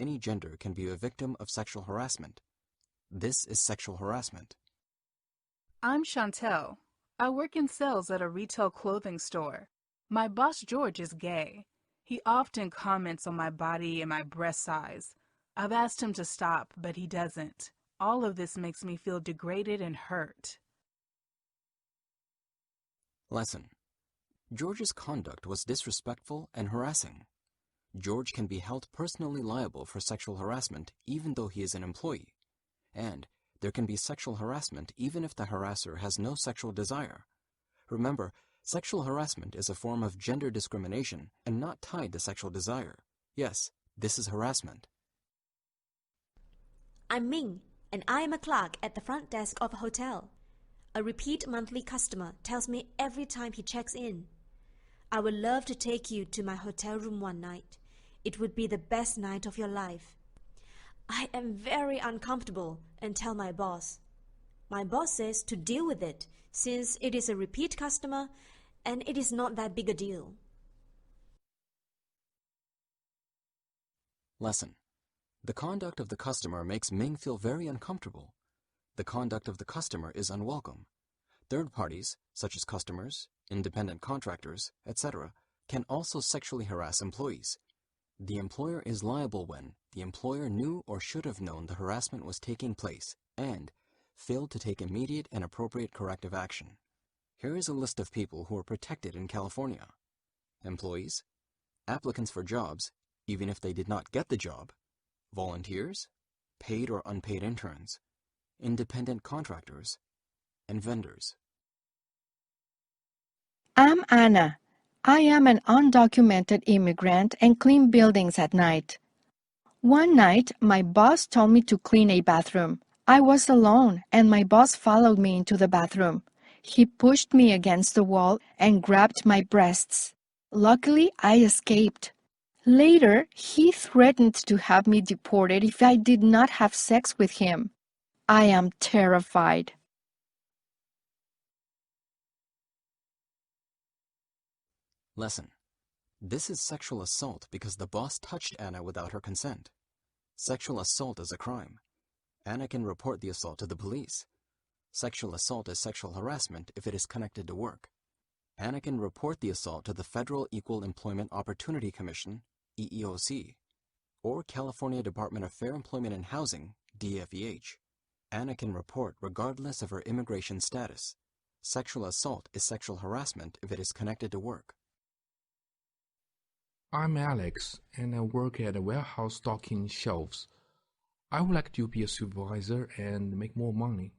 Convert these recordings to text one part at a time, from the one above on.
any gender can be a victim of sexual harassment. This is sexual harassment. I'm Chantel. I work in sales at a retail clothing store. My boss George is gay. He often comments on my body and my breast size. I've asked him to stop, but he doesn't. All of this makes me feel degraded and hurt. Lesson. George's conduct was disrespectful and harassing. George can be held personally liable for sexual harassment even though he is an employee. And there can be sexual harassment even if the harasser has no sexual desire. Remember, sexual harassment is a form of gender discrimination and not tied to sexual desire. Yes, this is harassment. I'm Ming, and I am a clerk at the front desk of a hotel. A repeat monthly customer tells me every time he checks in, "I would love to take you to my hotel room one night. It would be the best night of your life." I am very uncomfortable and tell my boss. My boss says to deal with it since it is a repeat customer and it is not that big a deal. Lesson. The conduct of the customer makes Ming feel very uncomfortable. The conduct of the customer is unwelcome. Third parties, such as customers, independent contractors, etc., can also sexually harass employees. The employer is liable when the employer knew or should have known the harassment was taking place and failed to take immediate and appropriate corrective action. Here is a list of people who are protected in California. Employees, applicants for jobs, even if they did not get the job, volunteers, paid or unpaid interns, independent contractors, and vendors. I'm Anna. I am an undocumented immigrant and clean buildings at night. One night, my boss told me to clean a bathroom. I was alone, and my boss followed me into the bathroom. He pushed me against the wall and grabbed my breasts. Luckily, I escaped. Later, he threatened to have me deported if I did not have sex with him. I am terrified. Lesson. This is sexual assault because the boss touched Anna without her consent. Sexual assault is a crime. Anna can report the assault to the police. Sexual assault is sexual harassment if it is connected to work. Anna can report the assault to the Federal Equal Employment Opportunity Commission, EEOC, or California Department of Fair Employment and Housing, DFEH. Anna can report regardless of her immigration status. Sexual assault is sexual harassment if it is connected to work. I'm Alex, and I work at a warehouse stocking shelves. I would like to be a supervisor and make more money.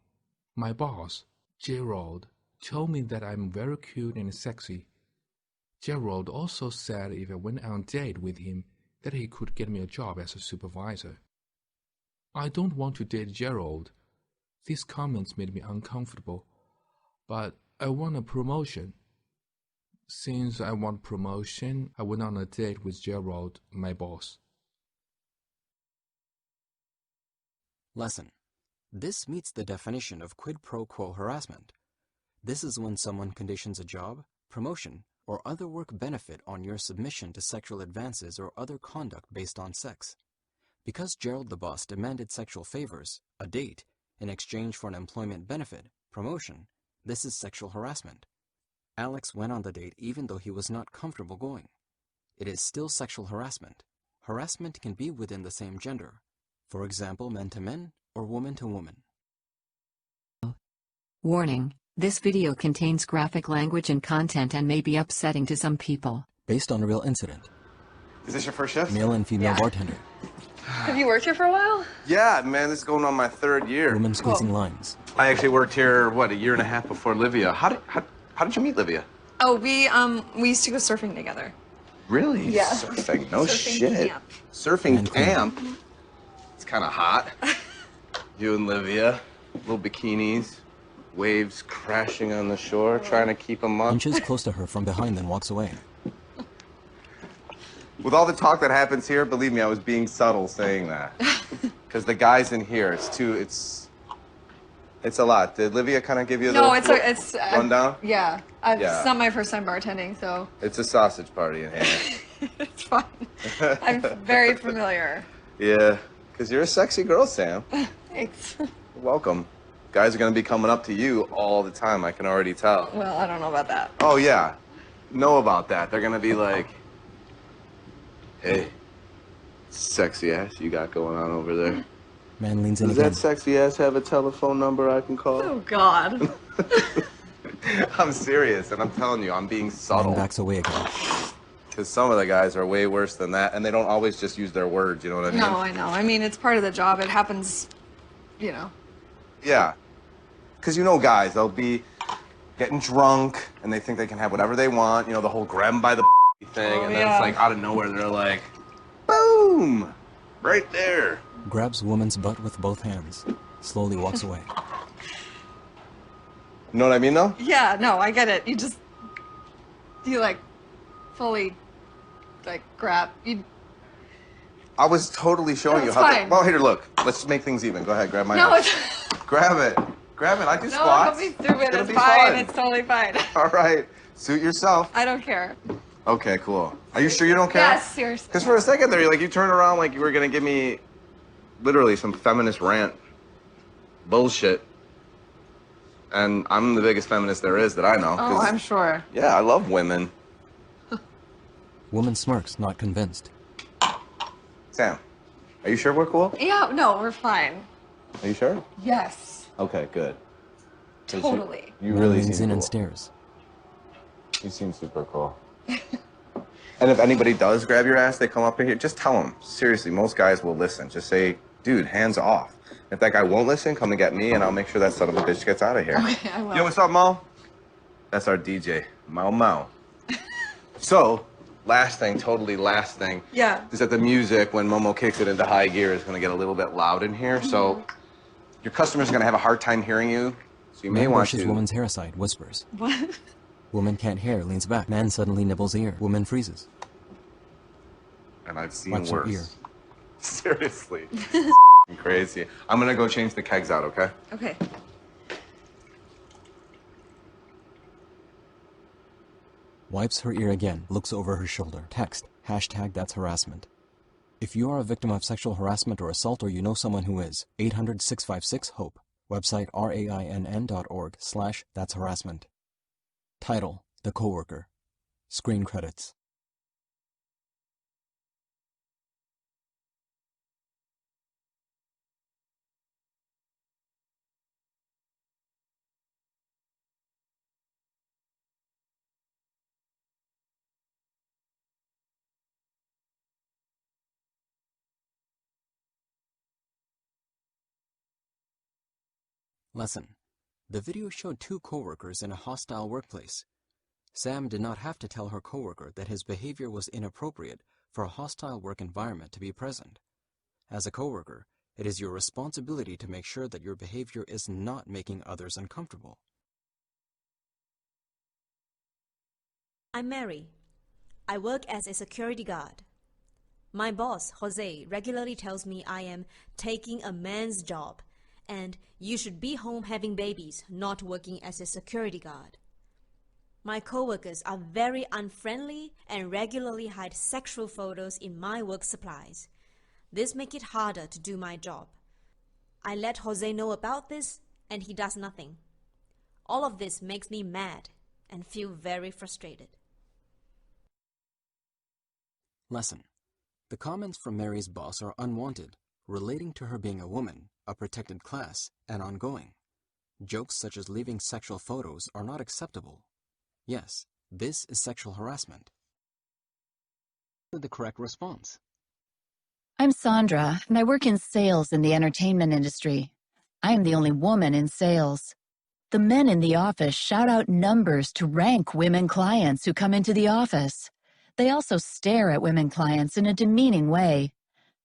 My boss, Gerald, told me that I'm very cute and sexy. Gerald also said if I went on a date with him, that he could get me a job as a supervisor. I don't want to date Gerald. These comments made me uncomfortable, but I want a promotion. Since I want promotion, I went on a date with Gerald, my boss. Lesson. This meets the definition of quid pro quo harassment. This is when someone conditions a job, promotion, or other work benefit on your submission to sexual advances or other conduct based on sex. Because Gerald the boss demanded sexual favors, a date, in exchange for an employment benefit, promotion, this is sexual harassment. Alex went on the date even though he was not comfortable going. It is still sexual harassment. Harassment can be within the same gender. For example, men to men or woman to woman. Warning: this video contains graphic language and content and may be upsetting to some people. Based on a real incident. Is this your first shift? Male and female bartender. Have you worked here for a while? Yeah, man, this is going on my third year. Woman squeezing lines. I actually worked here, what, a year and a half before Livia. How did you meet Livia? Oh, we used to go surfing together. Really? Yeah. Surfing? No Surfing shit. camp. Surfing camp? It's kind of hot. You and Livia, little bikinis, waves crashing on the shore, trying to keep them up. Inches close to her from behind, then walks away. With all the talk that happens here, believe me, I was being subtle saying that. Because the guys in here, it's a lot. Did Livia kind of give you a No, little it's rundown? Yeah. Yeah. It's not my first time bartending, so It's a sausage party in here. it's fine. I'm very familiar. Yeah, because you're a sexy girl, Sam. Thanks. Welcome. Guys are gonna be coming up to you all the time, I can already tell. Well, I don't know about that. Oh, yeah. Know about that. They're gonna be like, hey, sexy ass you got going on over there. Man leans in Does again. that sexy ass have a telephone number I can call? Oh, God. I'm serious, and I'm telling you, I'm being Man subtle. backs away again. Because some of the guys are way worse than that, and they don't always just use their words, you know what I mean? No, I know. I mean, it's part of the job. It happens, you know. Yeah. Because you know guys, they'll be getting drunk, and they think they can have whatever they want, you know, the whole grab 'em by the thing, Oh, and then yeah. it's like out of nowhere, they're like, boom! Right there. Grabs woman's butt with both hands. Slowly walks away. You know what I mean, though? Yeah, no, I get it. You like, fully, like, grab. I was totally showing No, you it's how. fine. Well, here, look. Let's make things even. Go ahead, grab my No, arm. it's. Grab it. Grab it. I do No, squats. don't be stupid. gonna It's be fine. fun. It's totally fine. All right. Suit yourself. I don't care. Okay, cool. Are you sure you don't care? Yes, seriously. Because for a second there, you turned around like you were gonna give me, literally, some feminist rant. Bullshit. And I'm the biggest feminist there is that I know. Oh, 'cause, I'm sure. Yeah, I love women. Woman smirks, not convinced. Sam, are you sure we're cool? Yeah, no, we're fine. Are you sure? Yes. Okay, good. 'Cause Totally. You Man really leans seem in cool. and stares. You seem super cool. And if anybody does grab your ass, they come up in here, just tell them. Seriously, most guys will listen. Just say, dude, hands off. If that guy won't listen, come and get me, and I'll make sure that son of a bitch gets out of here. Okay, I will. You know what's up, Mo? That's our DJ, Mao Mao. So, last thing, totally last thing, Yeah. is that the music, when Momo kicks it into high gear, is going to get a little bit loud in here. So, your customer's going to have a hard time hearing you. So you may Man want brushes to. woman's hair aside, whispers. What? Woman can't hear, leans back. Man suddenly nibbles ear. Woman freezes. And I've seen Wipes her worse. ear. Seriously. Crazy. I'm gonna go change the kegs out, okay? Okay. Wipes her ear again, looks over her shoulder. Text, hashtag that's harassment. If you are a victim of sexual harassment or assault or you know someone who is, 800-656-HOPE. Website rainn.org/that's harassment. Title, The Coworker. Screen credits. Lesson. The video showed two coworkers in a hostile workplace. Sam did not have to tell her coworker that his behavior was inappropriate for a hostile work environment to be present. As a coworker, it is your responsibility to make sure that your behavior is not making others uncomfortable. I'm Mary. I work as a security guard. My boss, Jose, regularly tells me I am taking a man's job and you should be home having babies, not working as a security guard. My coworkers are very unfriendly and regularly hide sexual photos in my work supplies. This makes it harder to do my job. I let Jose know about this and he does nothing. All of this makes me mad and feel very frustrated. Lesson. The comments from Mary's boss are unwanted, relating to her being a woman, a protected class, and ongoing. Jokes such as leaving sexual photos are not acceptable. Yes, this is sexual harassment. The correct response. I'm Sandra, and I work in sales in the entertainment industry. I am the only woman in sales. The men in the office shout out numbers to rank women clients who come into the office. They also stare at women clients in a demeaning way.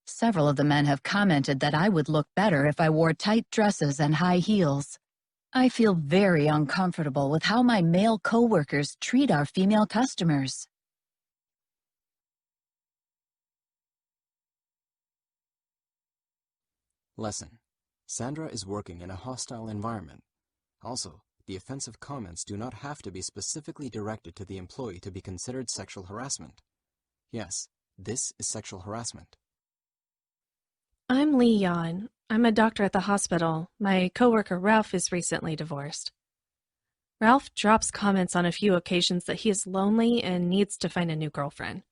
Several of the men have commented that I would look better if I wore tight dresses and high heels. I feel very uncomfortable with how my male coworkers treat our female customers. Lesson. Sandra is working in a hostile environment. Also, the offensive comments do not have to be specifically directed to the employee to be considered sexual harassment. Yes, this is sexual harassment. I'm Lee Yan. I'm a doctor at the hospital. My coworker Ralph is recently divorced. Ralph drops comments on a few occasions that he is lonely and needs to find a new girlfriend.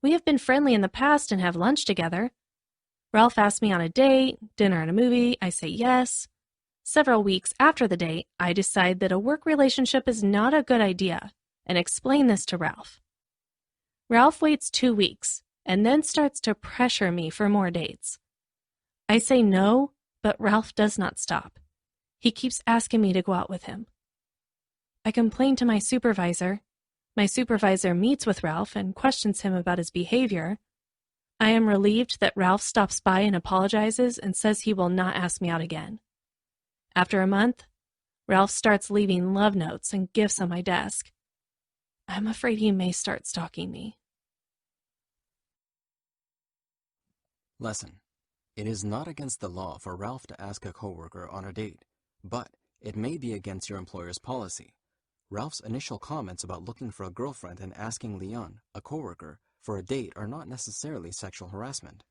We have been friendly in the past and have lunch together. Ralph asks me on a date, dinner and a movie. I say yes. Several weeks after the date, I decide that a work relationship is not a good idea and explain this to Ralph. Ralph waits 2 weeks and then starts to pressure me for more dates. I say no, but Ralph does not stop. He keeps asking me to go out with him. I complain to my supervisor. My supervisor meets with Ralph and questions him about his behavior. I am relieved that Ralph stops by and apologizes and says he will not ask me out again. After a month, Ralph starts leaving love notes and gifts on my desk. I'm afraid he may start stalking me. Lesson. It is not against the law for Ralph to ask a coworker on a date, but it may be against your employer's policy. Ralph's initial comments about looking for a girlfriend and asking Leon, a coworker, for a date are not necessarily sexual harassment.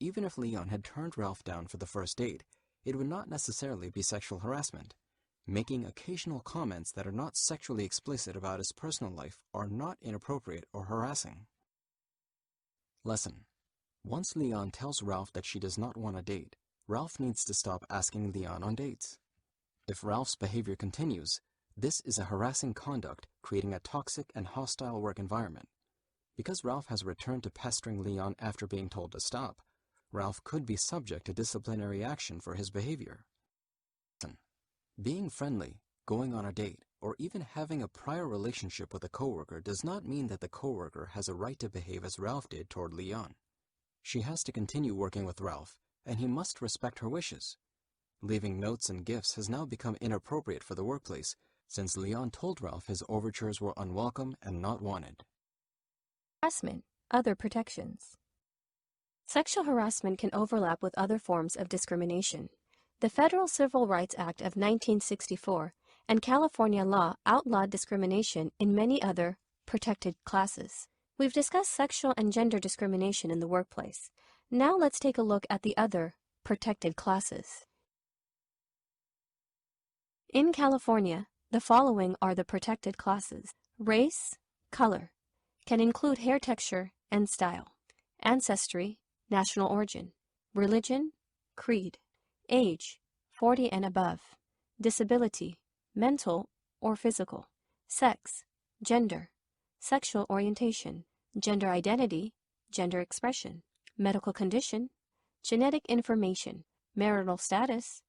Even if Leon had turned Ralph down for the first date, it would not necessarily be sexual harassment. Making occasional comments that are not sexually explicit about his personal life are not inappropriate or harassing. Lesson. Once Leon tells Ralph that she does not want a date, Ralph needs to stop asking Leon on dates. If Ralph's behavior continues, this is a harassing conduct, creating a toxic and hostile work environment. Because Ralph has returned to pestering Leon after being told to stop, Ralph could be subject to disciplinary action for his behavior. Being friendly, going on a date, or even having a prior relationship with a coworker does not mean that the coworker has a right to behave as Ralph did toward Leon. She has to continue working with Ralph, and he must respect her wishes. Leaving notes and gifts has now become inappropriate for the workplace, since Leon told Ralph his overtures were unwelcome and not wanted. Harassment, other protections. Sexual harassment can overlap with other forms of discrimination. The Federal Civil Rights Act of 1964 and California law outlawed discrimination in many other protected classes. We've discussed sexual and gender discrimination in the workplace. Now let's take a look at the other protected classes. In California, the following are the protected classes. Race, color, can include hair texture and style, ancestry, national origin, religion, creed, age, 40 and above, disability, mental or physical, sex, gender, sexual orientation, gender identity, gender expression, medical condition, genetic information, marital status,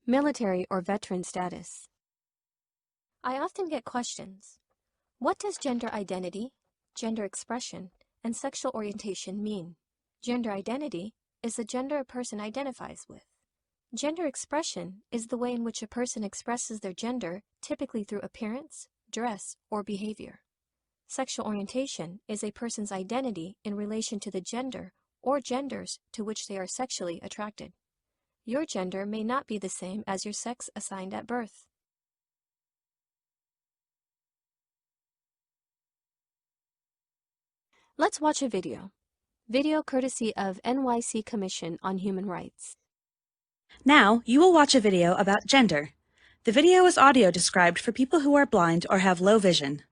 military or veteran status. I often get questions. What does gender identity, gender expression, and sexual orientation mean? Gender identity is the gender a person identifies with. Gender expression is the way in which a person expresses their gender, typically through appearance, dress, or behavior. Sexual orientation is a person's identity in relation to the gender or genders to which they are sexually attracted. Your gender may not be the same as your sex assigned at birth. Let's watch a video. Video courtesy of NYC Commission on Human Rights. Now, you will watch a video about gender. The video is audio described for people who are blind or have low vision.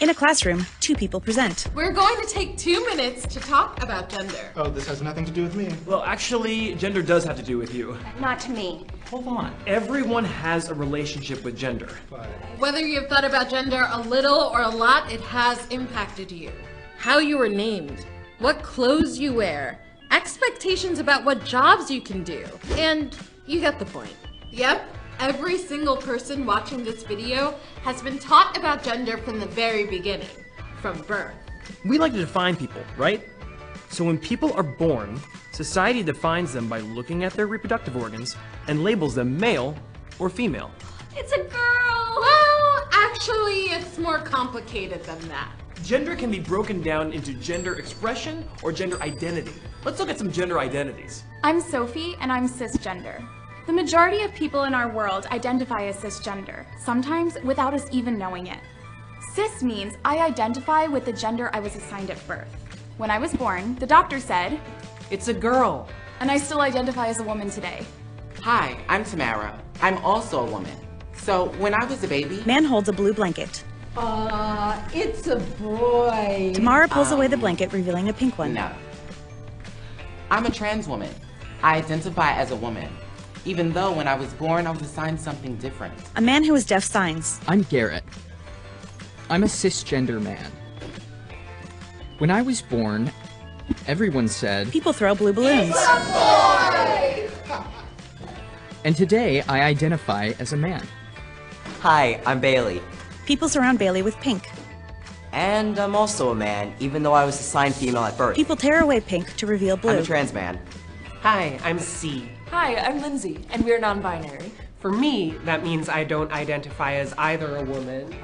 In a classroom, 2 people present. We're going to take 2 minutes to talk about gender. Oh, this has nothing to do with me. Well, actually, gender does have to do with you. Not to me. Hold on. Everyone has a relationship with gender. Whether you've thought about gender a little or a lot, it has impacted you. How you were named, what clothes you wear, expectations about what jobs you can do, and you get the point. Yep, every single person watching this video has been taught about gender from the very beginning, from birth. We like to define people, right? So when people are born, society defines them by looking at their reproductive organs and labels them male or female. It's a girl! Well, actually, it's more complicated than that. Gender can be broken down into gender expression or gender identity. Let's look at some gender identities. I'm Sophie, and I'm cisgender. The majority of people in our world identify as cisgender, sometimes without us even knowing it. Cis means I identify with the gender I was assigned at birth. When I was born, the doctor said, "It's a girl." and I still identify as a woman today. Hi, I'm Tamara. I'm also a woman. So when I was a baby... Man holds a blue blanket. It's a boy. Tamara pulls away the blanket, revealing a pink one. No. I'm a trans woman. I identify as a woman, even though when I was born, I was assigned something different. A man who is deaf signs. I'm Garrett. I'm a cisgender man. When I was born, everyone said... People throw blue balloons. It's a boy! And today, I identify as a man. Hi, I'm Bailey. People surround Bailey with pink. And I'm also a man, even though I was assigned female at birth. People tear away pink to reveal blue. I'm a trans man. Hi, I'm C. Hi, I'm Lindsay, and we're non-binary. For me, that means I don't identify as either a woman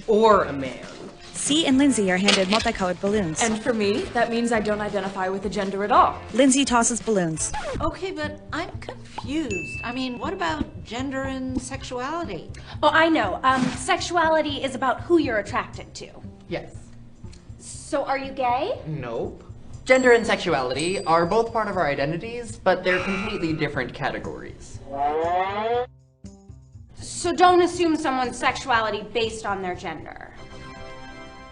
or a man. C and Lindsay are handed multicolored balloons. And for me, that means I don't identify with a gender at all. Lindsay tosses balloons. Okay, but I'm confused. I mean, what about gender and sexuality? Oh, I know. Sexuality is about who you're attracted to. Yes. So are you gay? Nope. Gender and sexuality are both part of our identities, but they're completely different categories. So don't assume someone's sexuality based on their gender.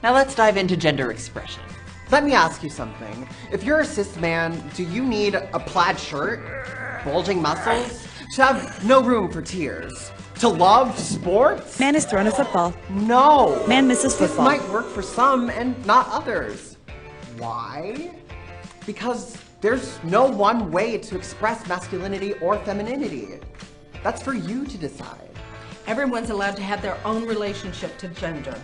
Now let's dive into gender expression. Let me ask you something. If you're a cis man, do you need a plaid shirt, bulging muscles, to have no room for tears, to love sports? Man is thrown a football. No! Man misses football. This might work for some and not others. Why? Because there's no one way to express masculinity or femininity. That's for you to decide. Everyone's allowed to have their own relationship to gender.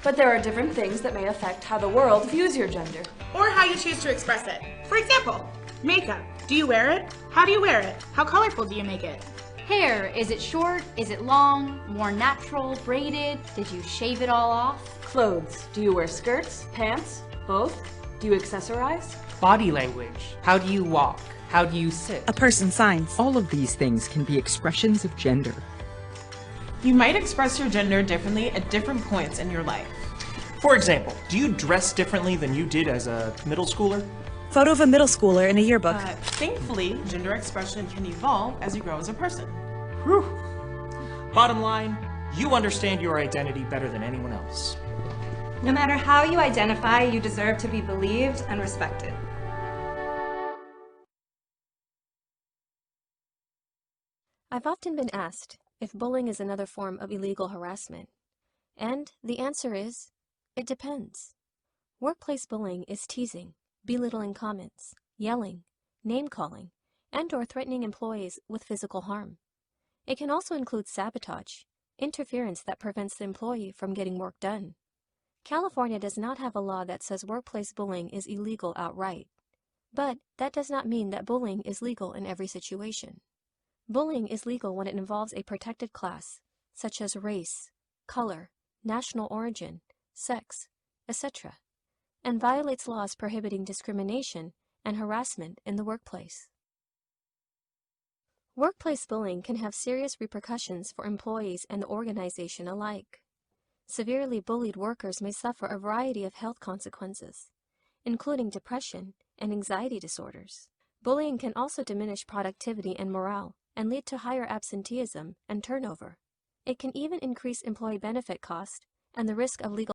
But there are different things that may affect how the world views your gender. Or how you choose to express it. For example, makeup. Do you wear it? How do you wear it? How colorful do you make it? Hair, is it short? Is it long? More natural? Braided? Did you shave it all off? Clothes. Do you wear skirts? Pants? Both? Do you accessorize? Body language. How do you walk? How do you sit? A person signs. All of these things can be expressions of gender. You might express your gender differently at different points in your life. For example, do you dress differently than you did as a middle schooler? Photo of a middle schooler in a yearbook. Thankfully, gender expression can evolve as you grow as a person. Whew. Bottom line, you understand your identity better than anyone else. No matter how you identify, you deserve to be believed and respected. I've often been asked if bullying is another form of illegal harassment. And the answer is, it depends. Workplace bullying is teasing, belittling comments, yelling, name-calling, and/or threatening employees with physical harm. It can also include sabotage, interference that prevents the employee from getting work done. California does not have a law that says workplace bullying is illegal outright, but that does not mean that bullying is legal in every situation. Bullying is legal when it involves a protected class, such as race, color, national origin, sex, etc., and violates laws prohibiting discrimination and harassment in the workplace. Workplace bullying can have serious repercussions for employees and the organization alike. Severely bullied workers may suffer a variety of health consequences, including depression and anxiety disorders. Bullying can also diminish productivity and morale and lead to higher absenteeism and turnover. It can even increase employee benefit costs and the risk of legal